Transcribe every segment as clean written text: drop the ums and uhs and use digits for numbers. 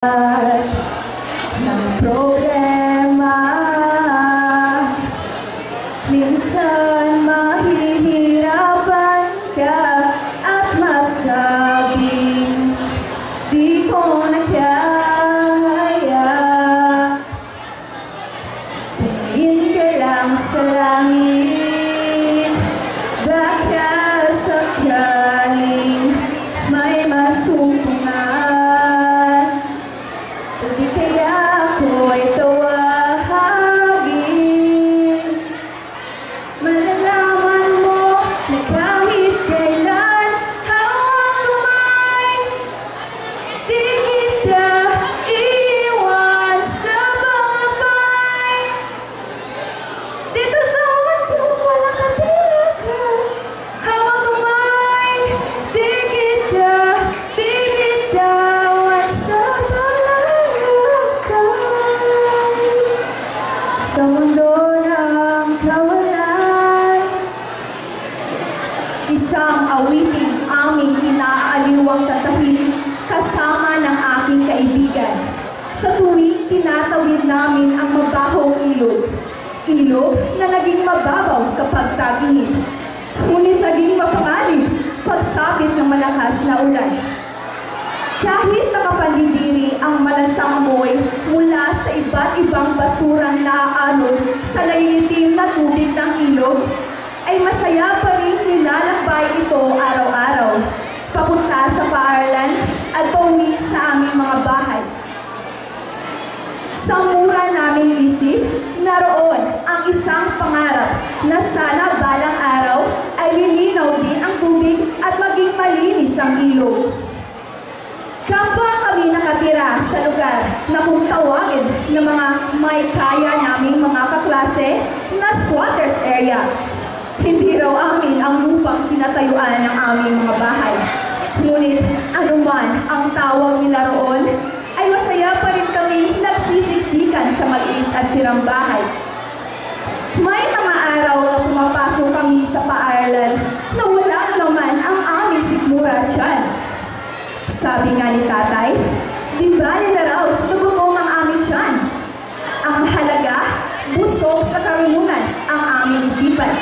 ng problema. Minsan mahihirapan ka at masabing di ko na kaya. Tingin ka lang sa langit, baka sakaling may masumpungan. Di kaya ako'y tawagin. Malalaman mo na kahit kailan hawak kamay, di kita iiwan sa bangabay. Dito sa mundo walang katiyakan, hawak kamay, di kita bibitawan sa sa mundo ng kawalan. Isang awiting aming kinaaliwang tatahin kasama ng aking kaibigan. Sa tuwing tinatawid namin ang mabahong ilog. Ilog na naging mababaw kapag tag-init, ngunit naging mapanganib pagsapit ng malakas na ulan. Kahit nakapandidiri ang malansang amoy mula sa iba't ibang basurang naaanod sa naiitim na tubig ng ilog, ay masaya pa rin nilalakbay ito araw-araw, papunta sa paaralan at pauwi sa aming mga bahay. Sa mura naming isip, naroon ang isang pangarap na sana balang araw ay lilinaw din ang tubig at maging malinis ang ilog. Kapwa kami nakatira sa lugar na kung tawagin ng mga may kaya naming mga kaklase na squatters area. Hindi raw amin ang lupang kinatayuan ng aming mga bahay. Ngunit anuman ang tawag nila roon, ay masaya pa rin kami nagsisiksikan sa maliit at sirang bahay. May mga araw na pumapasok kami sa paaralan na wala naman ang aming sikmura tiyan. Sabi nga ni tatay, di bali na raw nagutom ang aming tiyan. Ang mahalaga, busog sa karunungan ang aming isipan.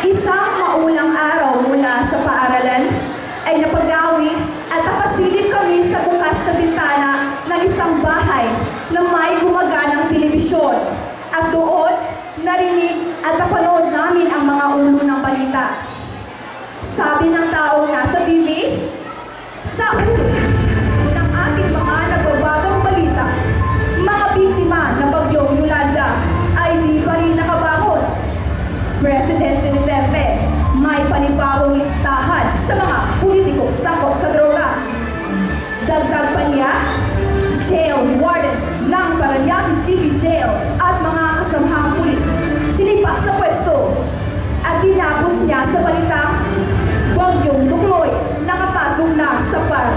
Isang maulang araw mula sa paaralan ay napagawi at napasilip kami sa bukas na bintana ng isang bahay na may gumaganang telebisyon. At doon, narinig at napanood namin ang mga ulo ng balita. Sabi ng taong nasa TV, sa ulo ng ating mga nagbabagang balita, mga biktima ng bagyong Yolanda ay di pa rin nakabangon. Presidente Duterte may panibagong listahan sa mga politikong sakop sa droga. Dagdag pa niya, jail warden ng Parañaque City Jail at mga kasamahang pulis sinipa sa pwesto. At tinapos niya sa balita, bagyong Tukloy nakapasok na sa par.